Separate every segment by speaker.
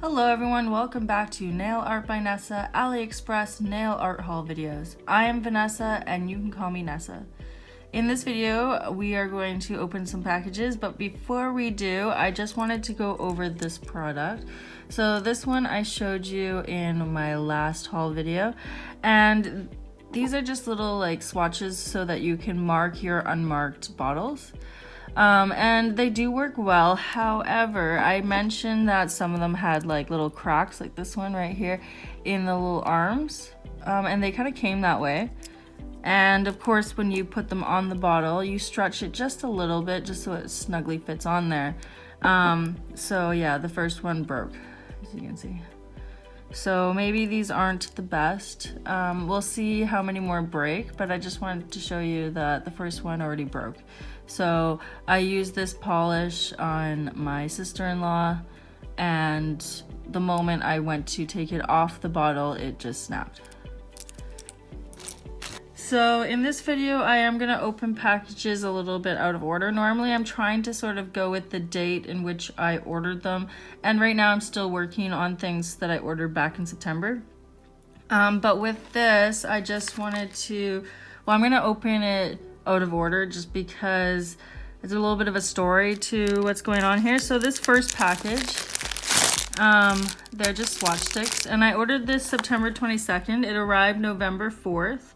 Speaker 1: Hello everyone, welcome back to Nail Art by Nessa, AliExpress nail art haul videos. I am Vanessa and you can call me Nessa. In this video, we are going to open some packages, but before we do, I just wanted to go over this product. So this one I showed you in my last haul video, and these are just little like swatches so that you can mark your unmarked bottles. And they do work well. However, I mentioned that some of them had like little cracks, like this one right here in the little arms, and they kind of came that way. And of course, when you put them on the bottle, you stretch it just a little bit just so it snugly fits on there. So yeah, the first one broke, as you can see. So maybe these aren't the best. We'll see how many more break, but I just wanted to show you that the first one already broke. So I used this polish on my sister-in-law, and the moment I went to take it off the bottle, it just snapped. So in this video, I am gonna open packages a little bit out of order. Normally I'm trying to sort of go with the date in which I ordered them. And right now I'm still working on things that I ordered back in September. But with this, I just wanted to, well, I'm gonna open it out of order just because it's a little bit of a story to what's going on here. So this first package, they're just Swatch Sticks, and I ordered this September 22nd. It arrived November 4th.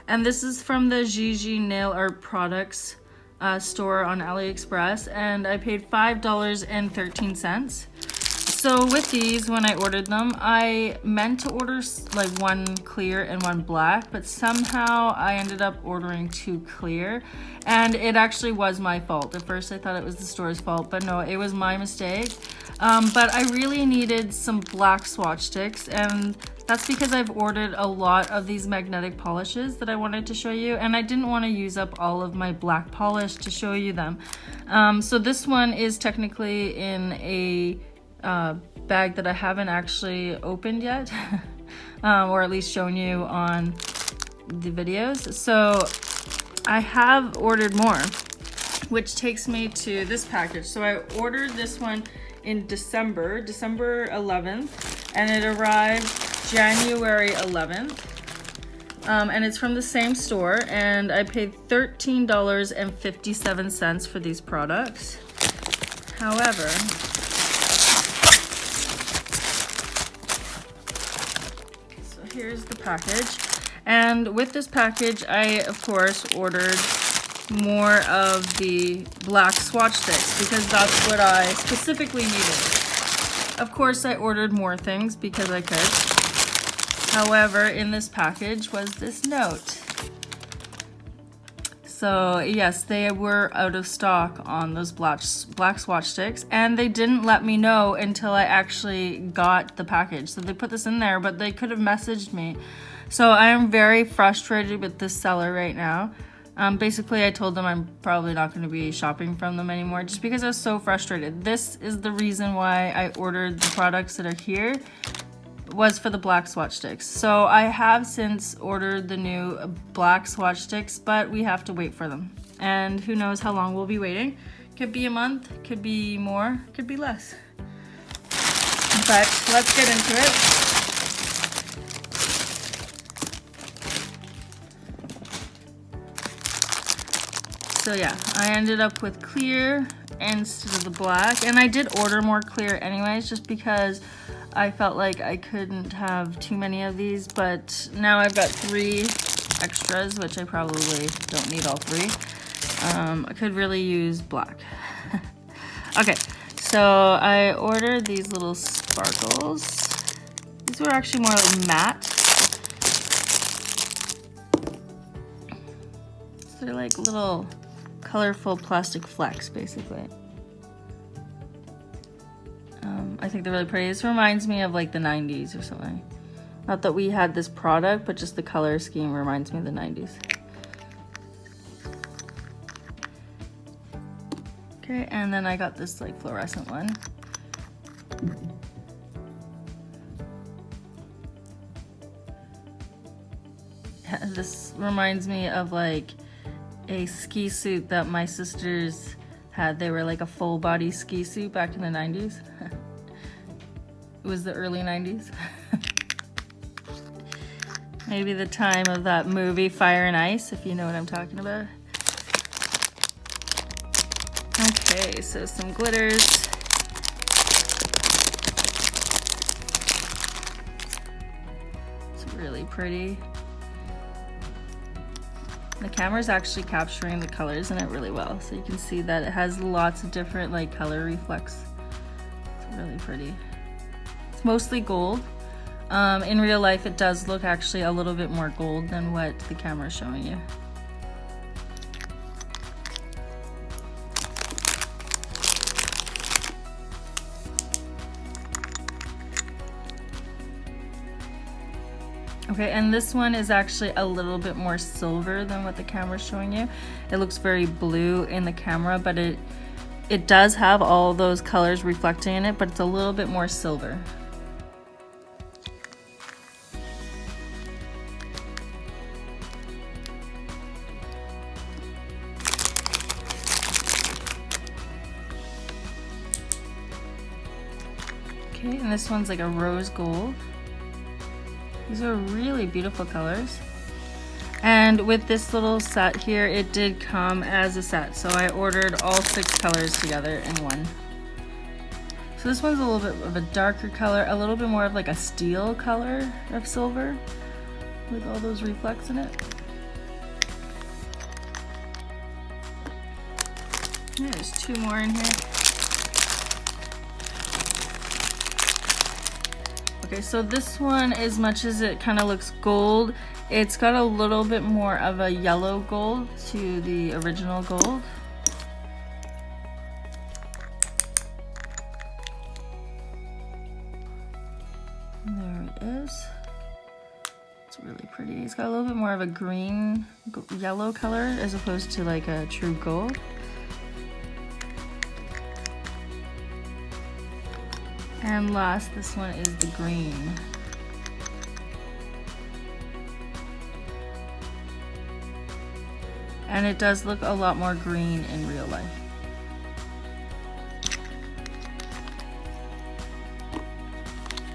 Speaker 1: And this is from the JiJi Nail Art Products store on AliExpress, and I paid $5.13. So with these, when I ordered them, I meant to order like one clear and one black, but somehow I ended up ordering two clear, and it actually was my fault. At first I thought it was the store's fault, but no, it was my mistake. But I really needed some black Swatch Sticks, and that's because I've ordered a lot of these magnetic polishes that I wanted to show you, and I didn't want to use up all of my black polish to show you them. So this one is technically in a bag that I haven't actually opened yet, or at least shown you on the videos. So I have ordered more, which takes me to this package. So I ordered this one in December 11th, and it arrived January 11th, and it's from the same store, and I paid $13.57 for these products. However, so here's the package, and with this package I of course ordered more of the black Swatch Sticks because that's what I specifically needed. Of course I ordered more things because I could. However, in this package was this note. So yes, they were out of stock on those black Swatch Sticks, and they didn't let me know until I actually got the package. So they put this in there, but they could have messaged me. So I am very frustrated with this seller right now. Basically I told them I'm probably not going to be shopping from them anymore just because I was so frustrated. This is the reason why I ordered the products that are here, was for the black Swatch Sticks. So I have since ordered the new black Swatch Sticks, but we have to wait for them. And who knows how long we'll be waiting. Could be a month, could be more, could be less. But let's get into it. So yeah, I ended up with clear instead of the black, and I did order more clear anyways just because I felt like I couldn't have too many of these, but now I've got 3 extras, which I probably don't need all 3. I could really use black. Okay, so I ordered these little sparkles. These were actually more like matte. So they're like little colorful plastic flecks, basically. I think they're really pretty. This reminds me of like the 90s or something. Not that we had this product, but just the color scheme reminds me of the 90s. Okay, and then I got this like fluorescent one. This reminds me of like a ski suit that my sisters had. They were like a full body ski suit back in the 90s. it was the early 90s. Maybe the time of that movie Fire and Ice, if you know what I'm talking about. Okay, so some glitters. It's really pretty. The camera is actually capturing the colors in it really well, so you can see that it has lots of different like color reflex. It's really pretty. It's mostly gold. In real life it does look actually a little bit more gold than what the camera is showing you. Okay, and this one is actually a little bit more silver than what the camera is showing you. It looks very blue in the camera, but it does have all those colors reflecting in it, but it's a little bit more silver. Okay, and this one's like a rose gold. These are really beautiful colors. And with this little set here, it did come as a set. So I ordered all 6 colors together in one. So this one's a little bit of a darker color, a little bit more of like a steel color of silver with all those reflects in it. There's 2 more in here. Okay, so this one, as much as it kind of looks gold, it's got a little bit more of a yellow gold to the original gold. And there it is. It's really pretty. It's got a little bit more of a green yellow color as opposed to like a true gold. And last, this one is the green. And it does look a lot more green in real life.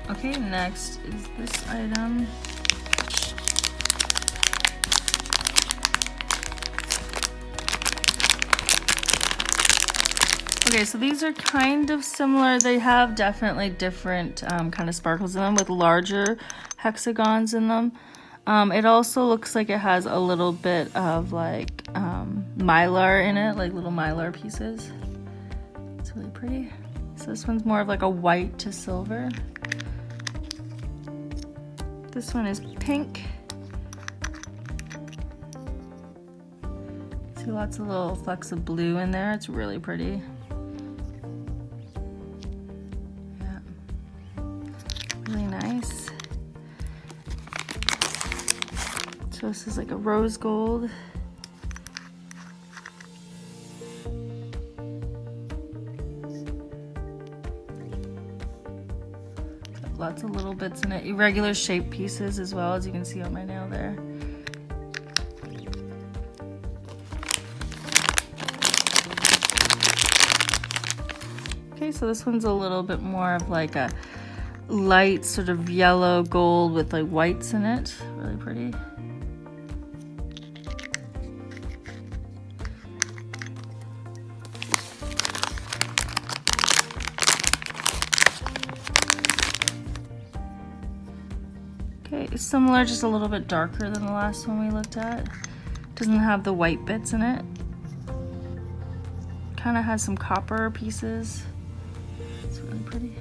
Speaker 1: Okay, next is this item. Okay, so these are kind of similar. They have definitely different kind of sparkles in them with larger hexagons in them. It also looks like it has a little bit of like mylar in it, like little mylar pieces. It's really pretty. So this one's more of like a white to silver. This one is pink. See lots of little flecks of blue in there. It's really pretty. Really nice. So this is like a rose gold. Lots of little bits in it. Irregular shaped pieces as well, as you can see on my nail there. Okay, so this one's a little bit more of like a light sort of yellow gold with like whites in it. Really pretty. Okay, it's similar, just a little bit darker than the last one we looked at. Doesn't have the white bits in it. Kind of has some copper pieces. It's really pretty.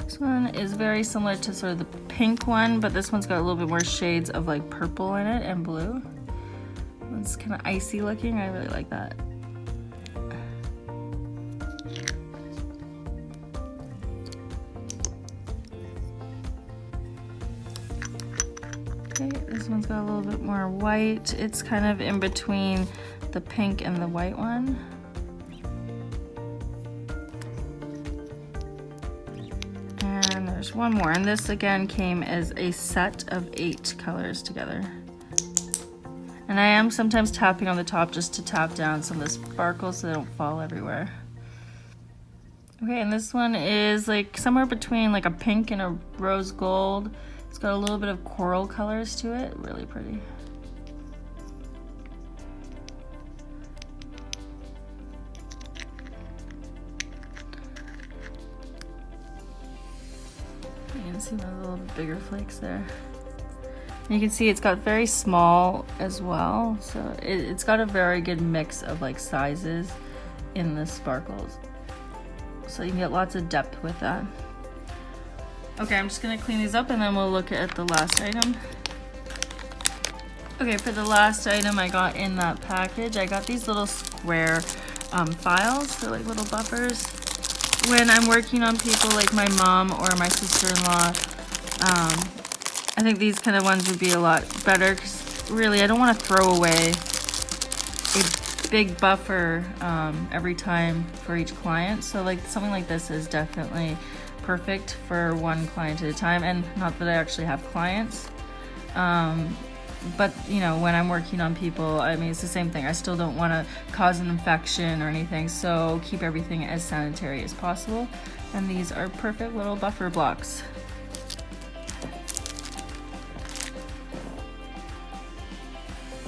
Speaker 1: This one is very similar to sort of the pink one, but this one's got a little bit more shades of like purple in it and blue. It's kind of icy looking. I really like that. Okay, this one's got a little bit more white. It's kind of in between the pink and the white one. And And there's one more, and this again came as a set of 8 colors together. And I am sometimes tapping on the top just to tap down some of the sparkles so they don't fall everywhere. Okay, and this one is like somewhere between like a pink and a rose gold. It's got a little bit of coral colors to it, really pretty. You can see one of the little bigger flakes there. And you can see it's got very small as well, so it's got a very good mix of like sizes in the sparkles. So you can get lots of depth with that. Okay, I'm just gonna clean these up and then we'll look at the last item. Okay, for the last item I got in that package, I got these little square files. They're like little buffers. When I'm working on people like my mom or my sister-in-law, I think these kind of ones would be a lot better because really I don't want to throw away a big buffer every time for each client. So like something like this is definitely perfect for one client at a time, and not that I actually have clients. But you know, when I'm working on people, I mean, it's the same thing. I still don't want to cause an infection or anything, so keep everything as sanitary as possible. And these are perfect little buffer blocks.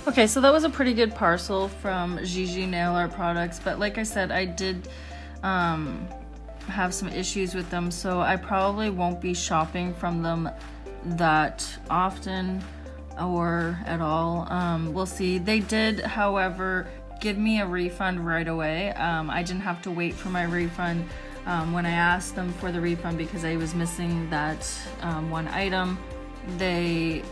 Speaker 1: Okay, so that was a pretty good parcel from JiJi Nail Art Products, but like I said, I did have some issues with them, so I probably won't be shopping from them that often or at all. We'll see. They did, however, give me a refund right away. I didn't have to wait for my refund when I asked them for the refund because I was missing that one item. They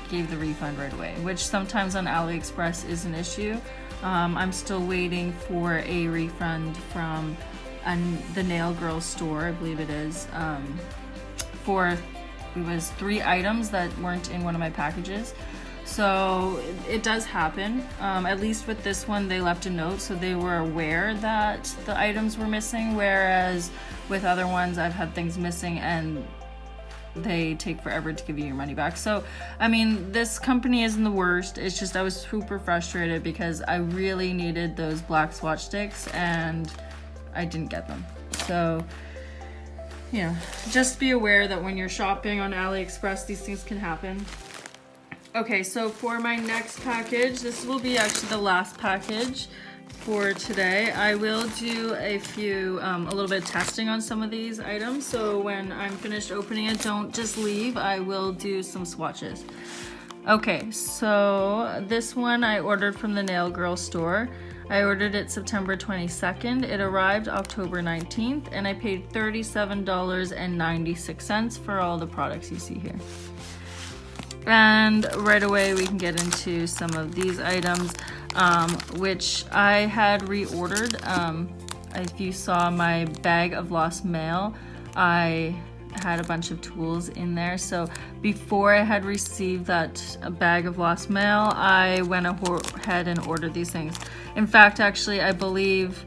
Speaker 1: gave the refund right away, which sometimes on AliExpress is an issue. I'm still waiting for a refund from the Nail Girl store, I believe it is, it was 3 items that weren't in one of my packages. So it does happen. At least with this one, they left a note, so they were aware that the items were missing, whereas with other ones, I've had things missing and they take forever to give you your money back. So, I mean, this company isn't the worst. It's just I was super frustrated because I really needed those black Swatch Sticks and I didn't get them. So, you know, just be aware that when you're shopping on AliExpress, these things can happen. Okay, so for my next package, this will be actually the last package for today. I will do a little bit of testing on some of these items. So when I'm finished opening it, don't just leave. I will do some swatches. Okay, so this one I ordered from the Nail Girl store. I ordered it September 22nd. It arrived October 19th, and I paid $37.96 for all the products you see here. And right away we can get into some of these items, which I had reordered. If you saw my bag of lost mail, I had a bunch of tools in there. So before I had received that bag of lost mail, I went ahead and ordered these things. In fact, actually, I believe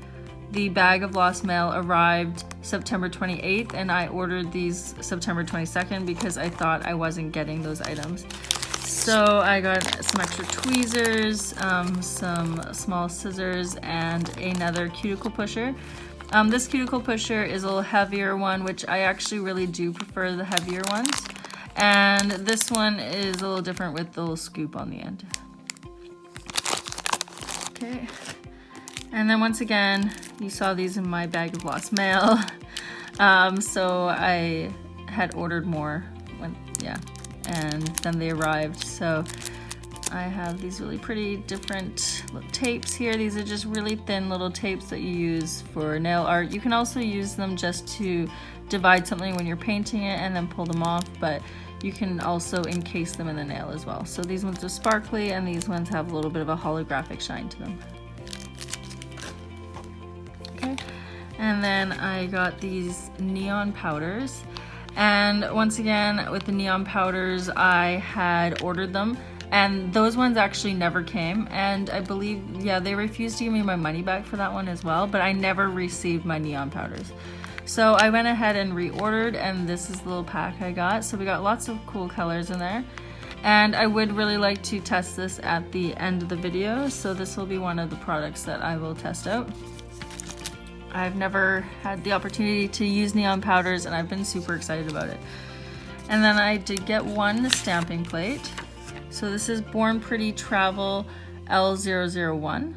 Speaker 1: the bag of lost mail arrived September 28th and I ordered these September 22nd because I thought I wasn't getting those items. So I got some extra tweezers, some small scissors, and another cuticle pusher. This cuticle pusher is a little heavier one, which I actually really do prefer the heavier ones. And this one is a little different with the little scoop on the end. Okay. And then once again, you saw these in my bag of lost mail. So I had ordered more, and then they arrived. So I have these really pretty different tapes here. These are just really thin little tapes that you use for nail art. You can also use them just to divide something when you're painting it and then pull them off, but you can also encase them in the nail as well. So these ones are sparkly and these ones have a little bit of a holographic shine to them. Okay, and then I got these neon powders. And once again, with the neon powders, I had ordered them and those ones actually never came. And I believe, they refused to give me my money back for that one as well, but I never received my neon powders. So I went ahead and reordered, and this is the little pack I got. So we got lots of cool colors in there. And I would really like to test this at the end of the video. So this will be one of the products that I will test out. I've never had the opportunity to use neon powders, and I've been super excited about it. And then I did get one stamping plate. So this is Born Pretty Travel L001.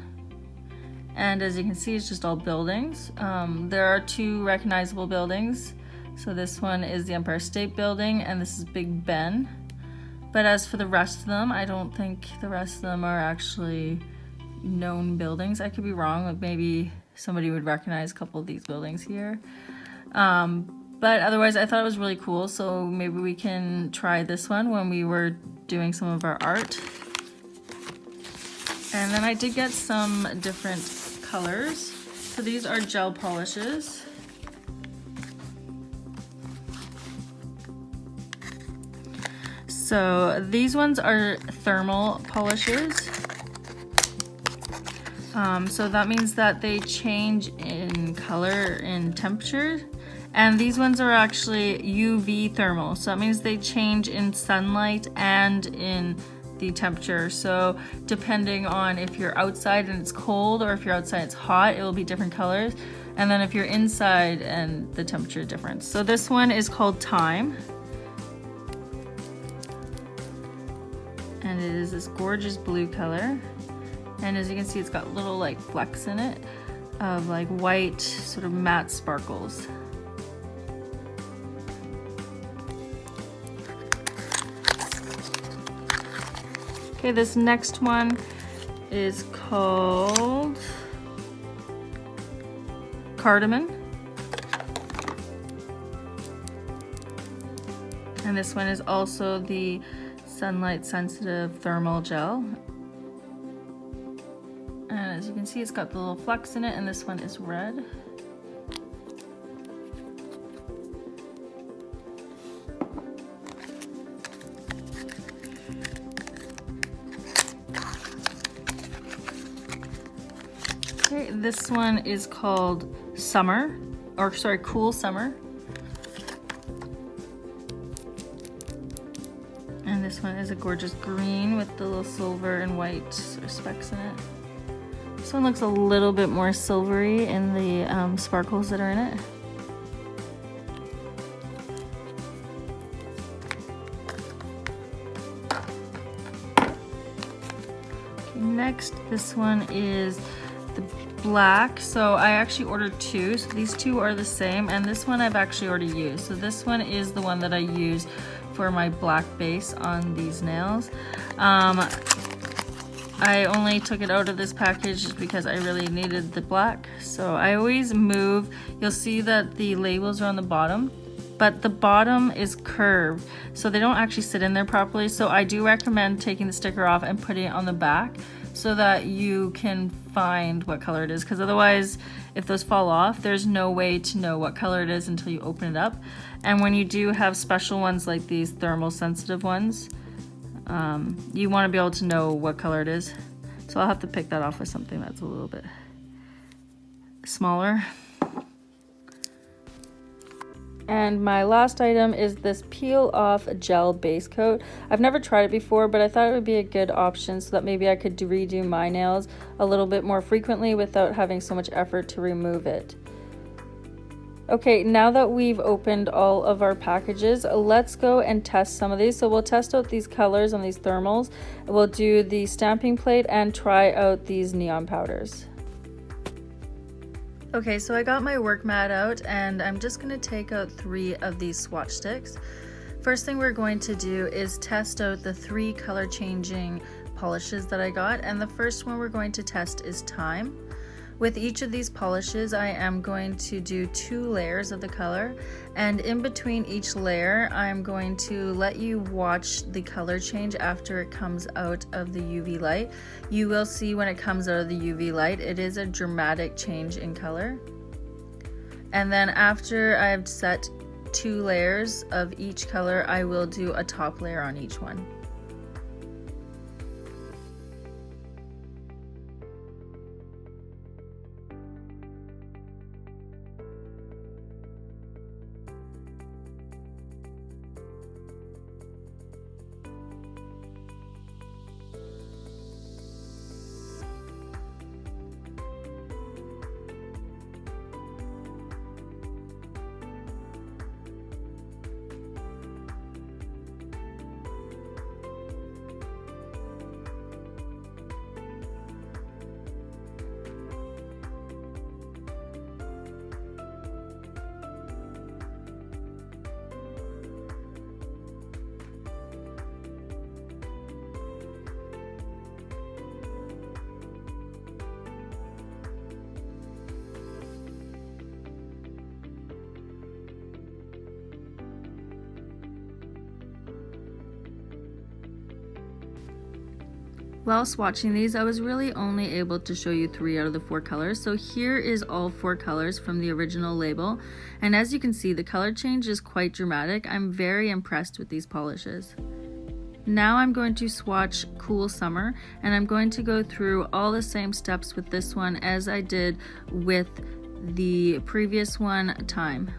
Speaker 1: And as you can see, it's just all buildings. There are two recognizable buildings. So this one is the Empire State Building, and this is Big Ben. But as for the rest of them, I don't think the rest of them are actually known buildings. I could be wrong, like maybe somebody would recognize a couple of these buildings here. But otherwise, I thought it was really cool, so maybe we can try this one when we were doing some of our art. And then I did get some different colors. So these are gel polishes. So these ones are thermal polishes. So that means that they change in color and temperature. And these ones are actually UV thermal. So that means they change in sunlight and in the temperature. So depending on if you're outside and it's cold, or if you're outside and it's hot, it will be different colors. And then if you're inside and the temperature difference. So this one is called Time. And it is this gorgeous blue color. And as you can see, it's got little like flecks in it of like white sort of matte sparkles. Okay, this next one is called Cardamon. And this one is also the sunlight sensitive thermal gel. And as you can see, it's got the little flecks in it, and this one is red. Okay, this one is called Summer, or sorry, Cool Summer. And this one is a gorgeous green with the little silver and white sort of specks in it. This one looks a little bit more silvery in the sparkles that are in it. Okay, next, this one is the black. So I actually ordered two. So these two are the same, and this one I've actually already used. So this one is the one that I use for my black base on these nails. I only took it out of this package just because I really needed the black. So I always move. You'll see that the labels are on the bottom, but the bottom is curved, so they don't actually sit in there properly. So I do recommend taking the sticker off and putting it on the back so that you can find what color it is, because otherwise if those fall off, there's no way to know what color it is until you open it up. And when you do have special ones like these thermal sensitive ones, you want to be able to know what color it is. So I'll have to pick that off with something that's a little bit smaller. And my last item is this peel off gel base coat. I've never tried it before, but I thought it would be a good option so that maybe I could redo my nails a little bit more frequently without having so much effort to remove it. Okay, now that we've opened all of our packages, let's go and test some of these. So we'll test out these colors on these thermals. We'll do the stamping plate and try out these neon powders. Okay, so I got my work mat out, and I'm just going to take out 3 of these Swatch Sticks. First thing we're going to do is test out the 3 color changing polishes that I got, and the first one we're going to test is Time. With each of these polishes, I am going to do 2 layers of the color, and in between each layer, I'm going to let you watch the color change after it comes out of the UV light. You will see when it comes out of the UV light, it is a dramatic change in color. And then after I've set 2 layers of each color, I will do a top layer on each one. While swatching these, I was really only able to show you 3 out of the 4 colors. So here is all 4 colors from the original label. And as you can see, the color change is quite dramatic. I'm very impressed with these polishes. Now I'm going to swatch Cool Summer, and I'm going to go through all the same steps with this one as I did with the previous one, Time.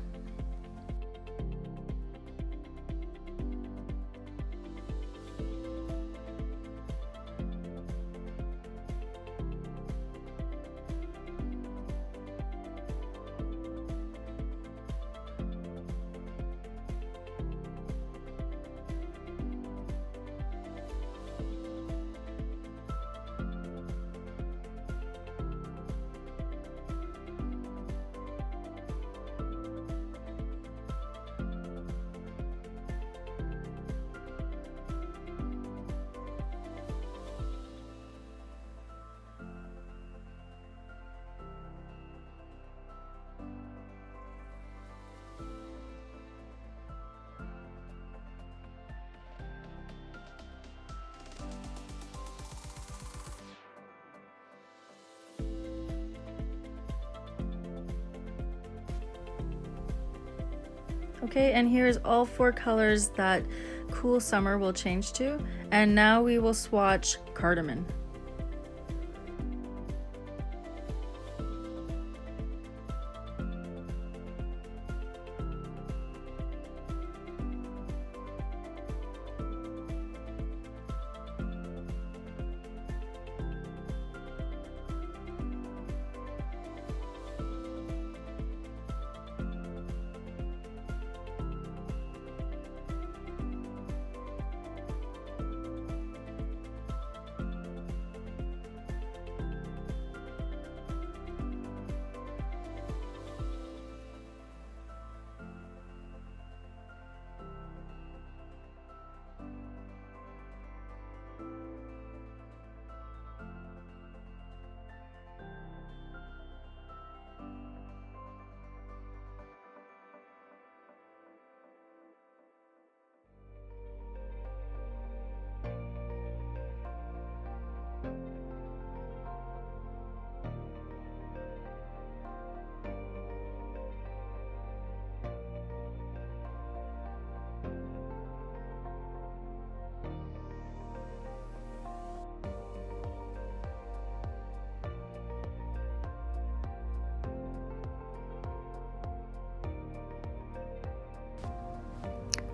Speaker 1: Okay, and here's all 4 colors that Cool Summer will change to. And now we will swatch Cardamon.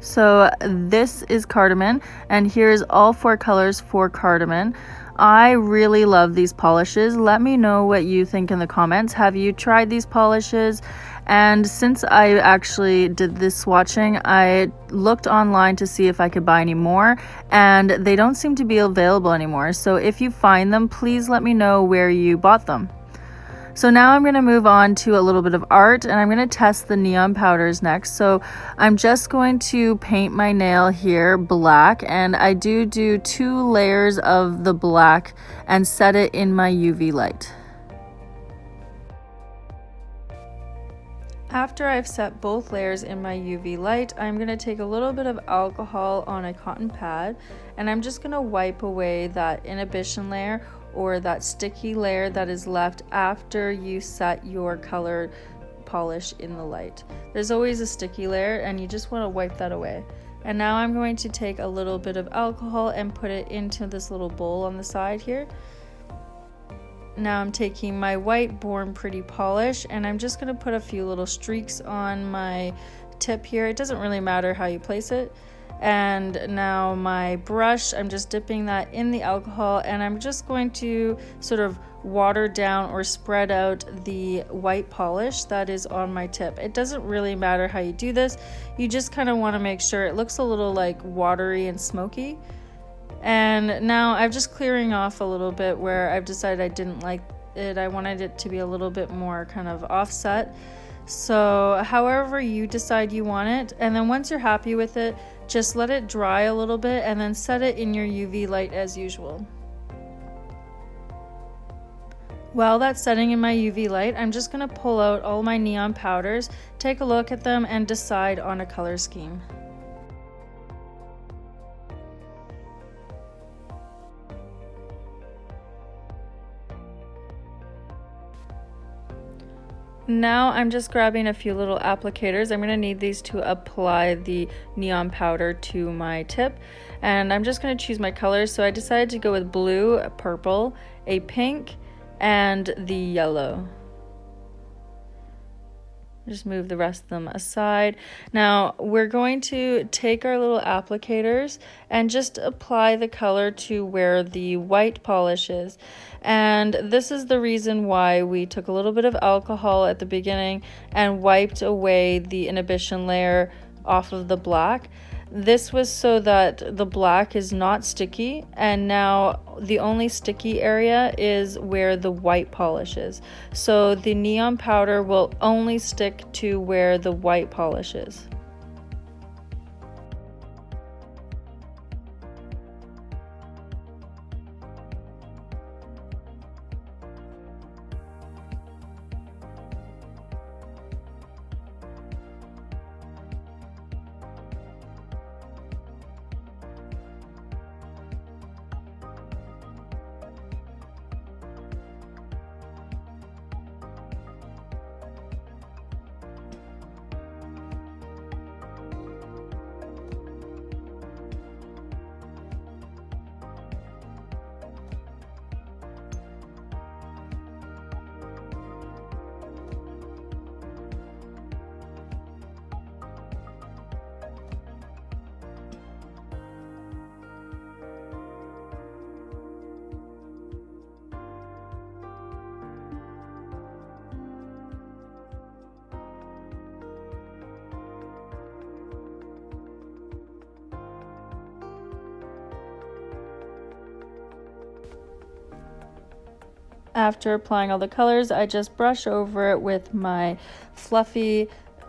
Speaker 1: So this is Cardamon, and here's all 4 colors for Cardamon. I really love these polishes. Let me know what you think in the comments. Have you tried these polishes? And since I actually did this swatching, I looked online to see if I could buy any more, and they don't seem to be available anymore. So if you find them, please let me know where you bought them. So now I'm going to move on to a little bit of art, and I'm going to test the neon powders next. So I'm just going to paint my nail here black, and I do 2 layers of the black and set it in my UV light. After I've set both layers in my UV light, I'm going to take a little bit of alcohol on a cotton pad, and I'm just going to wipe away that inhibition layer or that sticky layer that is left after you set your color polish in the light. There's always a sticky layer, and you just want to wipe that away. And now I'm going to take a little bit of alcohol and put it into this little bowl on the side here. Now I'm taking my white Born Pretty polish, and I'm just going to put a few little streaks on my tip here. It doesn't really matter how you place it. And now my brush, I'm just dipping that in the alcohol, and I'm just going to sort of water down or spread out the white polish that is on my tip. It doesn't really matter how you do this. You just kind of want to make sure it looks a little like watery and smoky. And now I'm just clearing off a little bit where I've decided I didn't like it. I wanted it to be a little bit more kind of offset. So however you decide you want it, and then once you're happy with it, just let it dry a little bit and then set it in your UV light as usual. While that's setting in my UV light, I'm just going to pull out all my neon powders, take a look at them, and decide on a color scheme. Now I'm just grabbing a few little applicators. I'm going to need these to apply the neon powder to my tip. And I'm just going to choose my colors. So I decided to go with blue, a purple, a pink, and the yellow. Just move the rest of them aside. Now we're going to take our little applicators and just apply the color to where the white polish is. And this is the reason why we took a little bit of alcohol at the beginning and wiped away the inhibition layer off of the black. This was so that the black is not sticky, and now the only sticky area is where the white polish is. So the neon powder will only stick to where the white polish is. After applying all the colors, I just brush over it with my fluffy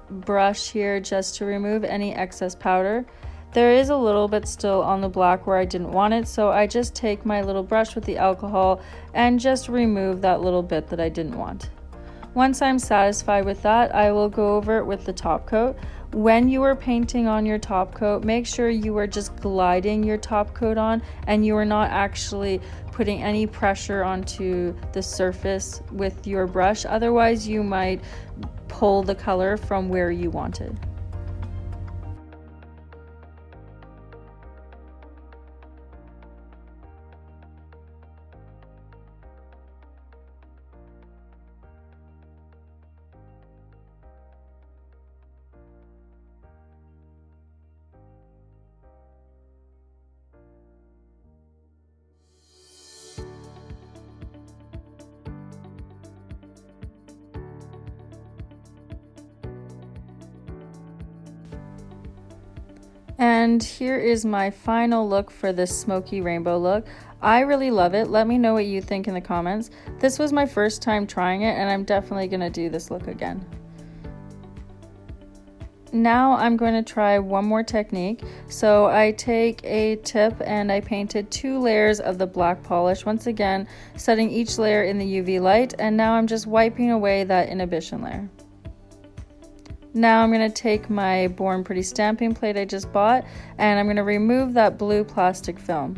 Speaker 1: brush here just to remove any excess powder. There is a little bit still on the black where I didn't want it, so I just take my little brush with the alcohol and just remove that little bit that I didn't want. Once I'm satisfied with that, I will go over it with the top coat. When you are painting on your top coat, make sure you are just gliding your top coat on and you are not actually putting any pressure onto the surface with your brush. Otherwise, you might pull the color from where you want it. And here is my final look for this smoky rainbow look. I really love it. Let me know what you think in the comments. This was my first time trying it, and I'm definitely going to do this look again. Now I'm going to try one more technique. So I take a tip and I painted 2 layers of the black polish, once again setting each layer in the UV light, and now I'm just wiping away that inhibition layer. Now I'm going to take my Born Pretty stamping plate I just bought, and I'm going to remove that blue plastic film.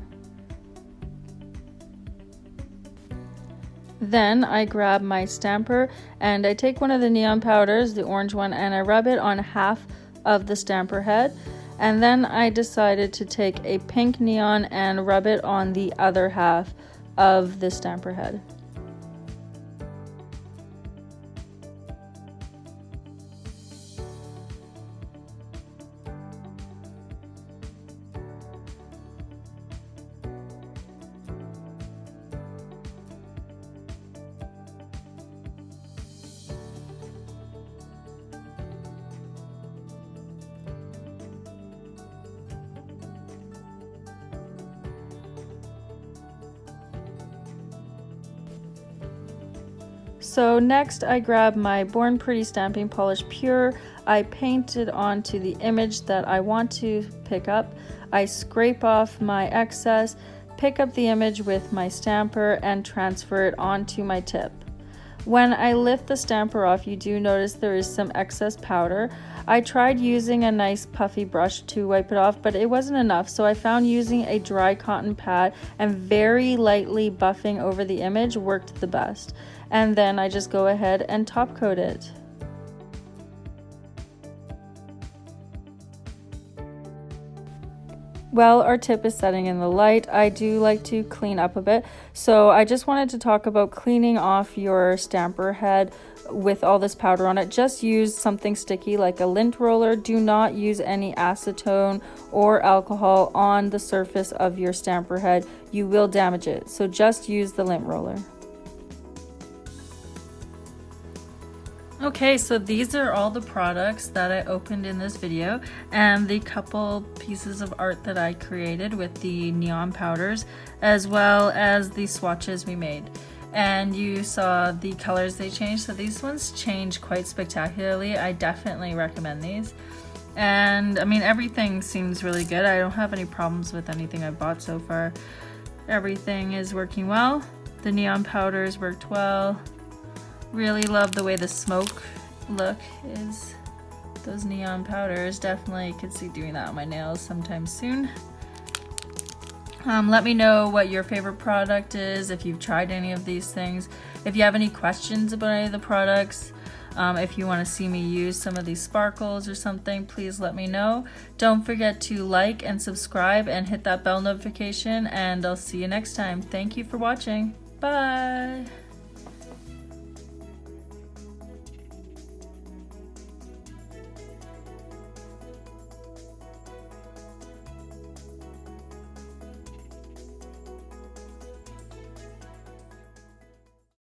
Speaker 1: Then I grab my stamper and I take one of the neon powders, the orange one, and I rub it on half of the stamper head. And then I decided to take a pink neon and rub it on the other half of the stamper head. So next I grab my Born Pretty stamping polish pure. I paint it onto the image that I want to pick up. I scrape off my excess, pick up the image with my stamper, and transfer it onto my tip. When I lift the stamper off, you do notice there is some excess powder. I tried using a nice puffy brush to wipe it off, but it wasn't enough, so I found using a dry cotton pad and very lightly buffing over the image worked the best. and then I just go ahead and top coat it. While our tip is setting in the light, I do like to clean up a bit. So I just wanted to talk about cleaning off your stamper head with all this powder on it. Just use something sticky like a lint roller. Do not use any acetone or alcohol on the surface of your stamper head. You will damage it. So just use the lint roller. Okay, so these are all the products that I opened in this video and the couple pieces of art that I created with the neon powders, as well as the swatches we made. And you saw the colors they changed, so these ones change quite spectacularly. I definitely recommend these. And I mean, everything seems really good. I don't have any problems with anything I've bought so far. Everything is working well. The neon powders worked well. Really love the way the smoke look is. Those neon powders, definitely could see doing that on my nails sometime soon. Let me know what your favorite product is, if you've tried any of these things. If you have any questions about any of the products, if you want to see me use some of these sparkles or something, please let me know. Don't forget to like and subscribe and hit that bell notification, and I'll see you next time. Thank you for watching. Bye!